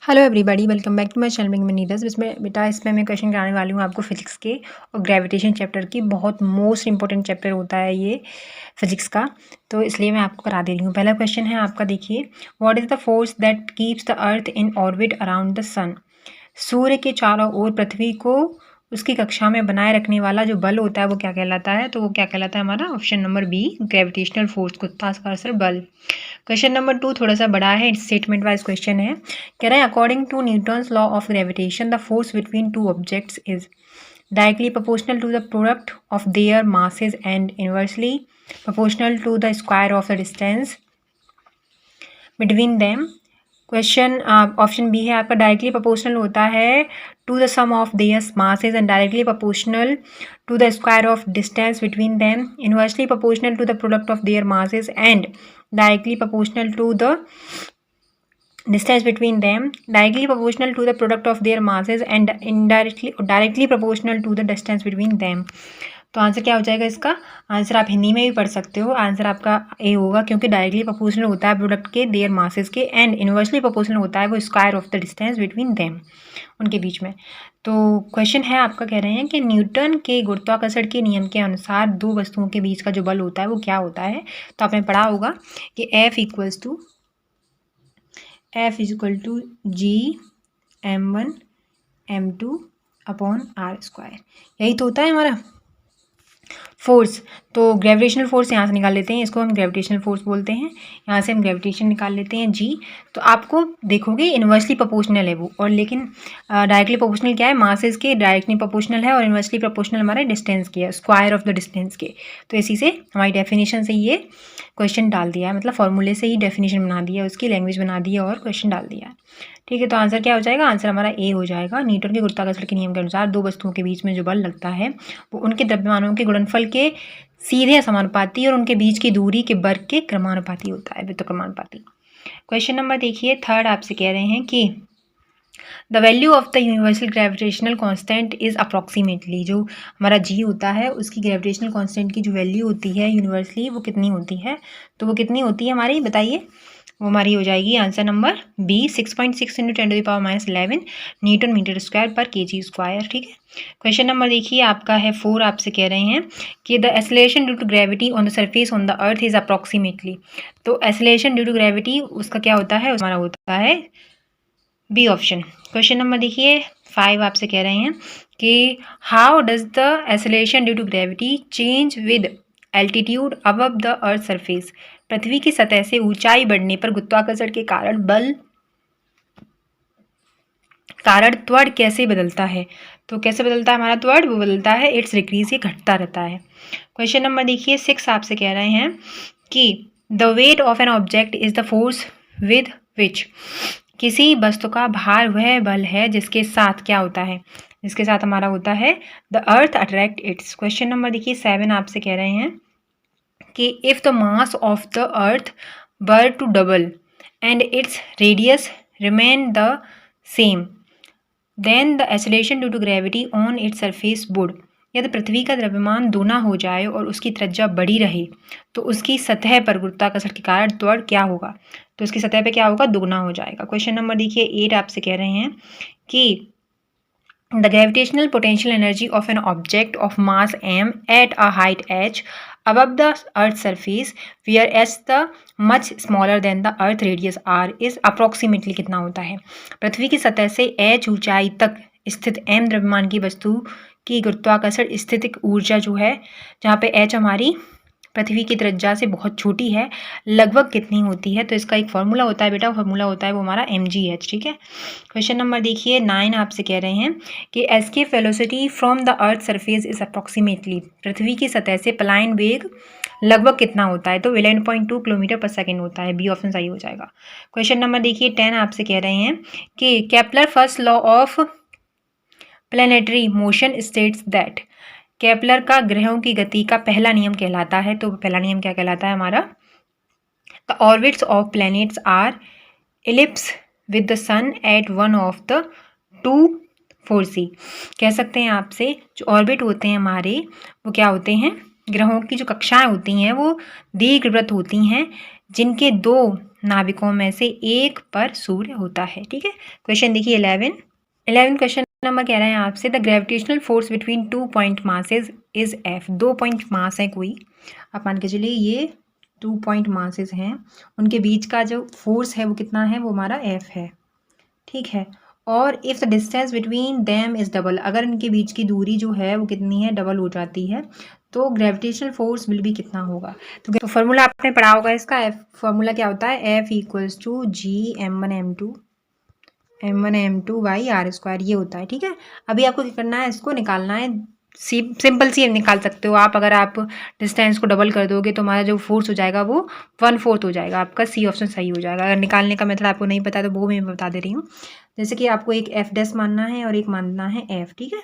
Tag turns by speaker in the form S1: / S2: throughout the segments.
S1: Hello everybody, welcome back to my channel big Neeraj. इसमें मैं question कराने वाली हूँ आपको फिजिक्स के और ग्रेविटेशन चैप्टर की। बहुत मोस्ट इंपॉर्टेंट चैप्टर होता है ये फिजिक्स का, तो इसलिए मैं आपको करा दे रही हूँ। पहला क्वेश्चन है आपका, देखिए, what is the force that keeps the earth in orbit around the sun. सूर्य के चारों ओर पृथ्वी को उसकी कक्षा में बनाए रखने वाला जो बल होता है वो क्या कहलाता है? तो वो क्या कहलाता है हमारा? Option number B, gravitational force, गुरुत्वाकर्षण बल। क्वेश्चन नंबर 2 थोड़ा सा बड़ा है, स्टेटमेंट वाइज क्वेश्चन है। कह रहे हैं according to Newton's law of gravitation the force between two objects is directly proportional to the product of their masses and inversely proportional to the square of the distance between them. Question option B है आपका, directly proportional होता है to the sum of their masses and directly proportional to the square of distance between them, inversely proportional to the product of their masses and directly proportional to the distance between them, directly proportional to the product of their masses and directly proportional to the distance between them। तो answer क्या हो जाएगा इसका? Answer आप हिंदी में भी पढ़ सकते हो, आंसर आपका ए होगा, क्योंकि डायरेक्टली प्रोपोर्शनल होता है प्रोडक्ट के देयर मासेस के एंड इनवर्सली प्रोपोर्शनल होता है वो square of the distance between them, उनके बीच में। तो क्वेश्चन है आपका, कह रहे हैं कि न्यूटन के गुरुत्वाकर्षण के नियम के अनुसार दो वस्तुओं के बीच का जो बल होता है वो क्या होता है? तो आपने पढ़ा होगा कि F is equal to G m1m2/r²। यही तो होता है हमारा फोर्स। तो ग्रेविटेशनल फोर्स यहाँ से निकाल लेते हैं, इसको हम ग्रेविटेशनल फोर्स बोलते हैं। यहाँ से हम ग्रेविटेशन निकाल लेते हैं जी। तो आपको देखोगे इन्वर्सली प्रोपोर्शनल है वो, और लेकिन डायरेक्टली प्रोपोर्शनल क्या है? मासेस के डायरेक्टली प्रोपोर्शनल है, और इन्वर्सली प्रोपोर्शनल हमारे डिस्टेंस के है, स्क्वायर ऑफ द डिस्टेंस के। तो इसी से हमारी डेफिनेशन से ये क्वेश्चन डाल दिया है, मतलब फॉर्मूले से ही डेफिनेशन बना दिया है, उसकी लैंग्वेज बना दी है और क्वेश्चन डाल दिया है। ठीक है, तो आंसर क्या हो जाएगा? आंसर हमारा ए हो जाएगा। न्यूटन के गुरुत्वाकर्षण के नियम के अनुसार दो वस्तुओं के बीच में जो बल लगता है वो उनके द्रव्यमानों के गुणनफल के सीधे समानुपाती और उनके बीच की दूरी के वर्ग के क्रमानुपाती होता है, व्युत्क्रमानुपाती। क्वेश्चन नंबर देखिए, थर्ड आपसे कह रहे हैं कि the value of the universal gravitational constant is approximately, जो हमारा जी होता है उसकी ग्रेविटेशनल कांस्टेंट की जो वैल्यू होती है यूनिवर्सली वो कितनी होती है? तो वो कितनी होती है हमारी, बताइए? वो हमारी हो जाएगी answer number B, 6.6 × 10⁻11 newton metre square पर kg स्क्वायर। ठीक है, क्वेश्चन नंबर देखिए आपका है 4, आपसे कह रहे हैं कि the acceleration due to gravity on the surface on the earth is approximately. तो एक्सेलरेशन ड्यू टू ग्रेविटी उसका क्या होता है? हमारा होता है बी ऑप्शन। क्वेश्चन नंबर देखिए 5, आपसे कह रहे हैं कि how does the acceleration due to gravity change with altitude above the earth surface. पृथ्वी की सतह से ऊंचाई बढ़ने पर गुरुत्वाकर्षण के कारण त्वरण कैसे बदलता है? तो कैसे बदलता है हमारा त्वरण? वो बदलता है इट्स डिक्रीज, ये घटता रहता है। क्वेश्चन नंबर देखिए 6, आपसे कह रहे हैं कि the weight of an object is the force with which. किसी वस्तु का भार वह बल है जिसके साथ क्या होता है? जिसके साथ हमारा होता है the earth attract its. Question number देखिए 7, आपसे कह रहे हैं कि if the mass of the earth were to double and its radius remain the same then the acceleration due to gravity on its surface would. यदि पृथ्वी का द्रव्यमान दोगुना हो जाए और उसकी त्रिज्या बड़ी रहे तो उसकी सतह पर गुरुत्वाकर्षण के कारण त्वरण क्या होगा? तो उसकी सतह पे क्या होगा? दुगना हो जाएगा। क्वेश्चन नंबर देखिए 8, आपसे कह रहे हैं कि the gravitational potential energy of an object of mass m at a height h above the earth surface where h the much smaller than the earth radius r is approximately कितना होता है? पृथ्वी की सतह से h ऊंचाई तक स्थित m द्रव्यमान की वस्तु की गुरुत्वाकर्षण स्थितिक ऊर्जा जो है, जहाँ पे h हमारी पृथ्वी की त्रिज्या से बहुत छोटी है, लगभग कितनी होती है? तो इसका एक फॉर्मूला होता है बेटा, फॉर्मूला होता है वो हमारा mgh। ठीक है, क्वेश्चन नंबर देखिए 9, आपसे कह रहे हैं कि escape velocity from the earth surface is approximately. पृथ्वी की सतह से पलायन वेग लगभग कितना होता है? तो 11.2 km/s होता है, बी ऑप्शन सही हो जाएगा। क्वेश्चन नंबर देखिए 10, आपसे कह रहे हैं कि Kepler first law of planetary motion states that. Kepler का ग्रहों की गति का पहला नियम कहलाता है, तो पहला नियम क्या कहलाता है हमारा? The orbits of planets are ellipse with the sun at one of the 2 4c। कह सकते हैं आपसे जो ऑर्बिट होते हैं हमारे वो क्या होते हैं? ग्रहों की जो कक्षाएं होती हैं वो दीर्घवृत्त होती हैं जिनके 2 नाविकों में से एक पर सूर्य होता है। ठीक है, क्वेश्चन देखिए 11 क्वेश्चन नंबर कह रहे हैं आपसे, the gravitational force between 2 point masses is F. 2 point mass है कोई, आप मान के चलिए ये 2 पॉइंट मासेज हैं, उनके बीच का जो फोर्स है वो कितना है, वो हमारा एफ है। ठीक है, और if the distance between them is double, अगर इनके बीच की दूरी जो है वो कितनी है, डबल हो जाती है, तो ग्रेविटेशनल फोर्स विल भी कितना होगा। तो फार्मूला आपने पढ़ा होगा इसका, एफ फार्मूला क्या होता है, f equals to G m1 m2 by R square, ये होता है। ठीक है, अभी आपको क्या करना है, इसको निकालना है। सिंपल सी निकाल सकते हो आप, अगर आप डिस्टेंस को डबल कर दोगे तो हमारा जो फोर्स हो जाएगा वो 1/4 हो जाएगा। आपका सी ऑप्शन सही हो जाएगा। अगर निकालने का मेथड आपको नहीं पता तो वो मैं बता दे रही हूँ। जैसे कि आपको एक एफ डैश मानना है और एक मानना है एफ। ठीक है,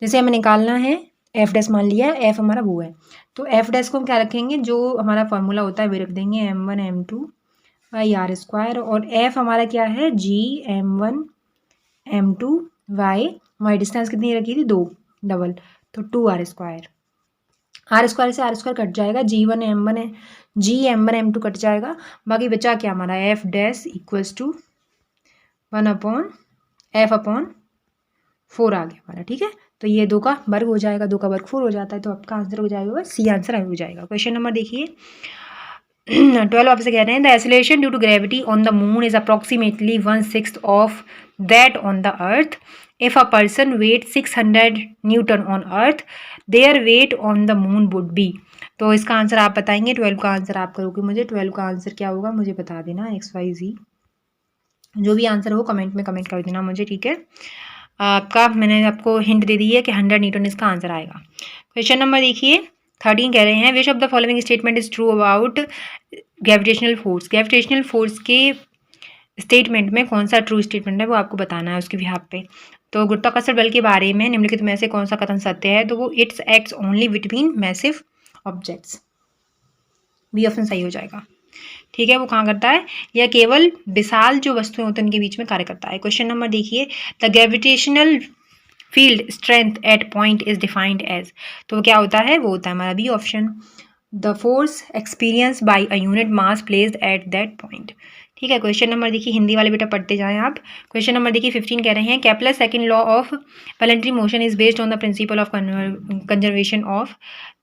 S1: जैसे हमें निकालना है, एफ डैश मान लिया, एफ हमारा वो है, तो एफ डैश को हम क्या रखेंगे, जो हमारा फॉर्मूला होता है वो रख देंगे m1 m2 by R square, और एफ हमारा क्या है, जी m1 m2 वाई, हमारी डिस्टेंस कितनी रखी थी, 2 डबल, तो 2r स्क्वायर। आर स्क्वायर से आर स्क्वायर कट जाएगा, जी m1 m2 कट जाएगा, बाकी बचा क्या हमारा, f dash equals to 1/f/4 आ गया हमारा। ठीक है, तो ये 2 का वर्ग हो जाएगा, 2 का वर्ग 4 हो जाता है, तो आपका आंसर हो जाएगा सी आंसर हो जाएगा। क्वेश्चन नंबर देखिए 12 आपसे कह रहे हैं, the acceleration due to gravity on the moon is approximately 1/6 of that on the earth. If a person weight 600 newton on earth, their weight on the moon would be. तो इसका answer आप बताएंगे, 12 का आंसर आप करोगे, मुझे 12 का answer क्या होगा मुझे बता देना, XYZ जो भी आंसर हो कमेंट में कमेंट कर देना मुझे। ठीक है, आपका मैंने आपको हिंट दे दी है कि 100 न्यूटन इसका आंसर आएगा। क्वेश्चन नंबर देखिए 13 कह रहे हैं, which of the following statement is true about gravitational force. Gravitational force के स्टेटमेंट में कौन सा ट्रू स्टेटमेंट है वो आपको बताना है उसके बिहाफ पे। तो गुरुत्वाकर्षण बल के बारे में निम्नलिखित में से कौन सा कथन सत्य है, तो वो its acts only between massive objects, B option सही हो जाएगा। ठीक है, वो कहाँ करता है, यह केवल विशाल जो वस्तुएं होती हैं उनके बीच में कार्य करता है। क्वेश्चन नंबर देखिए, the gravitational field strength at point is defined as. तो क्या होता है, वो होता है हमारा B option, the force experience by a unit mass placed at that point. ठीक है, क्वेश्चन नंबर देखिए, हिंदी वाले बेटा पढ़ते जाएं आप। क्वेश्चन नंबर देखिए 15 कह रहे हैं, Kepler second law of planetary motion is based on the principle of conservation of.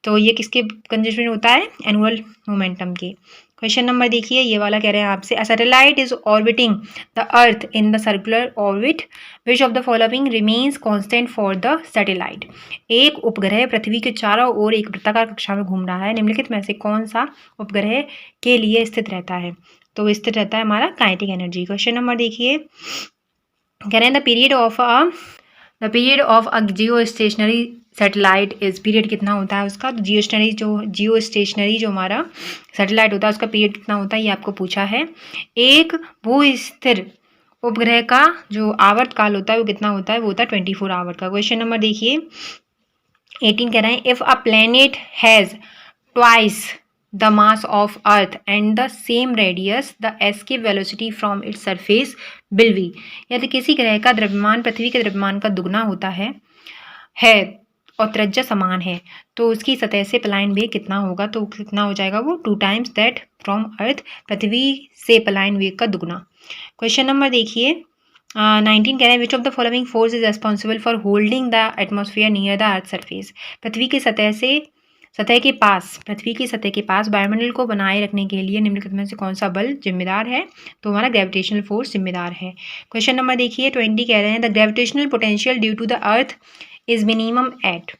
S1: तो ये किसके कंजर्वेशन होता है, एनुअल मोमेंटम के। क्वेश्चन नंबर देखिए ये वाला कह रहे हैं आपसे, a satellite is orbiting the earth in the circular orbit, which of the following remains constant for the satellite. एक उपग्रह पृथ्वी के चारों ओर एक वृत्ताकार कक्षा में घूम रहा है, निम्नलिखित में से कौन सा उपग्रह के लिए स्थित रहता है, तो स्थित रहता है हमारा काइनेटिक एनर्जी। क्वेश्चन नंबर देखिए कह रहे हैं, the period of a Jio stationery satellite is, period कितना होता है उसका, तो जियो स्टेशनरी जो हमारा सैटेलाइट होता है उसका पीरियड कितना होता है, ये आपको पूछा है। एक भू-स्थिर उपग्रह का जो आवर्त काल होता है वो कितना होता है, वो होता है 24 आवर का। क्वेश्चन नंबर देखिए 18 कह रहे हैं, if a planet has twice the mass of earth and the same radius, the escape velocity from its surface will be. यदि किसी ग्रह का द्रव्यमान पृथ्वी के द्रव्यमान का दुगना होता है और त्रिज्या समान है, तो उसकी सतह से पलायन वेग कितना होगा, तो कितना हो जाएगा वो 2 times दैट फ्रॉम अर्थ, पृथ्वी से पलायन वेग का दुगना। क्वेश्चन नंबर देखिए 19 कह रहे हैं, which of the following force is responsible for holding the atmosphere near the earth surface. पृथ्वी की सतह के पास वायुमंडल को बनाए रखने के लिए निम्नलिखित में से कौन सा बल जिम्मेदार है, तो हमारा ग्रेविटेशनल फोर्स जिम्मेदार है। क्वेश्चन नंबर देखिए 20 कह रहे हैं, the gravitational potential due to the earth is minimum at.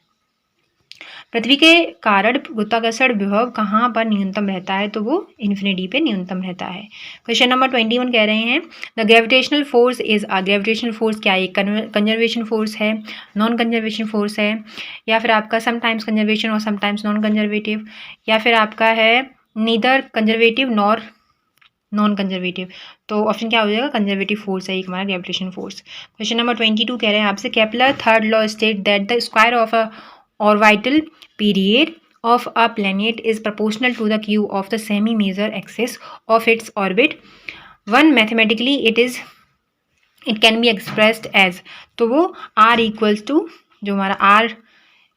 S1: पृथ्वी के कारण गुरुत्वाकर्षण विभव कहाँ पर न्यूनतम रहता है, तो वो इन्फिनिटी पे न्यूनतम रहता है। क्वेश्चन नंबर 21 कह रहे हैं, the gravitational force is a, gravitational force क्या है, कंजर्वेशन फोर्स है, नॉन कंजर्वेशन फोर्स है, या फिर आपका समटाइम्स कंजर्वेशन और समटाइम्स नॉन कंजर्वेटिव, या फिर आपका है neither conservative nor non conservative. तो ऑप्शन क्या हो जाएगा, कंजर्वेटिव फोर्स है एक हमारा ग्रेविटेशन फोर्स। क्वेश्चन नंबर 22 कह रहे हैं आपसे, Kepler third law state that the square of a orbital period of a planet is proportional to the cube of the semi-major axis of its orbit. One mathematically it can be expressed as, तो वो r equals to जो हमारा r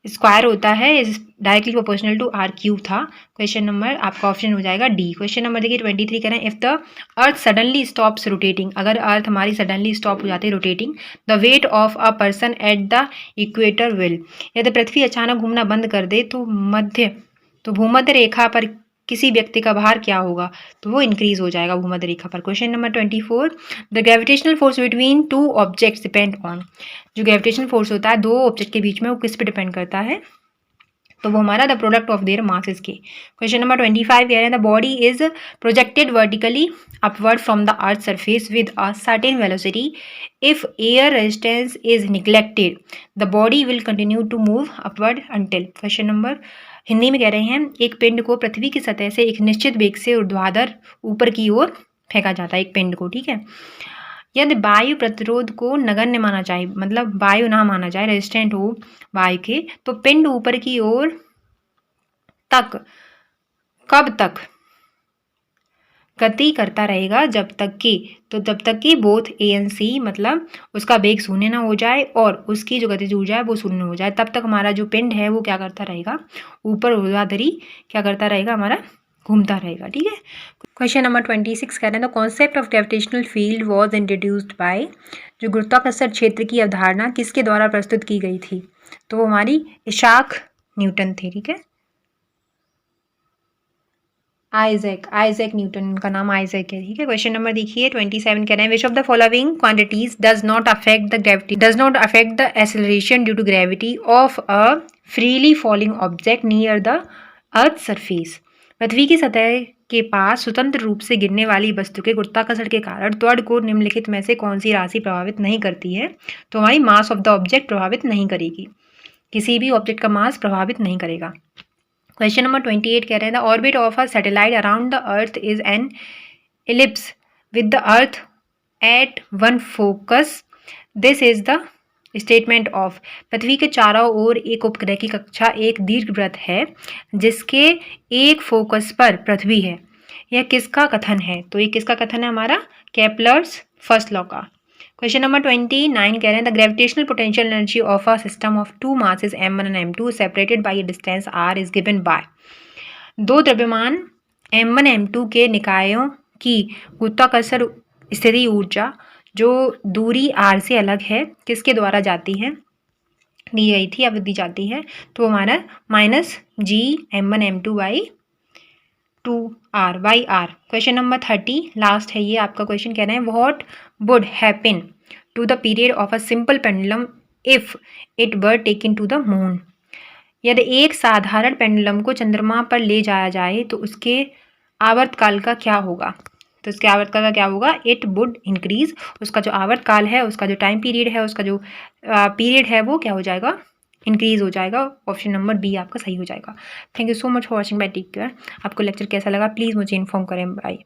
S1: square होता है is directly proportional to R cube था। Question number आपका option हो जाएगा डी। क्वेश्चन नंबर देखिए 23 कह रहे हैं if the earth suddenly stops rotating, अगर अर्थ हमारी सडनली स्टॉप हो जाती है rotating, the weight of a person at the equator will, यदि पृथ्वी अचानक घूमना बंद कर दे तो भूमध्य रेखा पर किसी व्यक्ति का भार क्या होगा, तो वो इंक्रीज हो जाएगा भूमध्य रेखा पर। Question number 24, the gravitational force between two objects depend on, जो ग्रेविटेशनल फोर्स होता है दो ऑब्जेक्ट के बीच में वो किस पे डिपेंड करता है, तो वो हमारा the product of their masses के। क्वेश्चन नंबर 25 कह रहे हैं the body is projected vertically upward from the earth surface with a certain velocity, if air resistance is neglected the body will continue to move upward until. Question number Hindi में कह रहे हैं एक पिंड को पृथ्वी की सतह से एक निश्चित वेग से ऊर्ध्वाधर ऊपर की ओर फेंका जाता है, एक पिंड को, ठीक है। यदि वायु प्रतिरोध को नगण्य माना जाए, मतलब वायु ना माना जाए, रेजिस्टेंट हो वायु के, तो पिंड ऊपर की ओर तक कब तक गति करता रहेगा, जब तक कि बोथ ए एंड सी, मतलब उसका वेग शून्य ना हो जाए और उसकी जो गतिज ऊर्जा है वो शून्य हो जाए, तब तक हमारा जो पिंड है वो क्या करता रहेगा, ऊपर ऊर्ध्वाधरी क्या करता रहेगा, हमारा घूमता रहेगा, ठीक है। क्वेश्चन नंबर 26 कह रहे हैं the concept of gravitational field was introduced by, जो गुरुत्वाकर्षण क्षेत्र की अवधारणा किसके द्वारा प्रस्तुत की गई थी, तो वो हमारी इशाक न्यूटन थे, ठीक है। आइजैक न्यूटन, का नाम आइजैक है, ठीक है। क्वेश्चन नंबर देखिए 27 कह रहे हैं which of the following quantities does not affect the acceleration due to gravity of a freely falling object near the earth surface, पृथ्वी की सतह के पास स्वतंत्र रूप से गिरने वाली वस्तु के गुरुत्वाकर्षण के कारण त्वरण को निम्नलिखित में से कौन सी राशि प्रभावित नहीं करती है, तो हमारी मास ऑफ द ऑब्जेक्ट प्रभावित नहीं करेगी, किसी भी ऑब्जेक्ट का मास प्रभावित नहीं करेगा। क्वेश्चन नंबर 28 कह रहे हैं the orbit of a satellite around the earth is an ellipse with the earth at one focus, this is the statement of, पृथ्वी के चारों ओर एक उपग्रह की कक्षा एक दीर्घवृत्त है जिसके एक फोकस पर पृथ्वी है, यह किसका कथन है, तो ये किसका कथन है, हमारा केपलर्स फर्स्ट लॉ का। क्वेश्चन नंबर 29 कह रहे हैं the gravitational potential energy of a system of two masses m1 and m2 separated by a distance r is given by, दो द्रव्यमान m1 m2 के निकायों की गुरुत्वाकर्षण स्थिति ऊर्जा जो दूरी r से अलग है किसके द्वारा जाती है, दी गई थी, अब दी जाती है, तो हमारा -g m1 m2 by 2r by r। Question number 30 last है ये आपका क्वेश्चन, कह रहे हैं what would happen to the period of a simple pendulum if it were taken to the moon, यदि एक साधारण पेंडुलम को चंद्रमा पर ले जाया जाए तो उसके आवर्तकाल का क्या होगा, तो उसके आवर्तकाल का क्या होगा, इट वुड इंक्रीज, उसका जो आवर्तकाल है, उसका जो टाइम पीरियड है, उसका जो पीरियड है वो क्या हो जाएगा, इंक्रीज हो जाएगा। ऑप्शन नंबर बी आपका सही हो जाएगा। Thank you so much for watching, bye, take care. आपको लेक्चर कैसा लगा प्लीज़ मुझे इन्फॉर्म करें, बाय।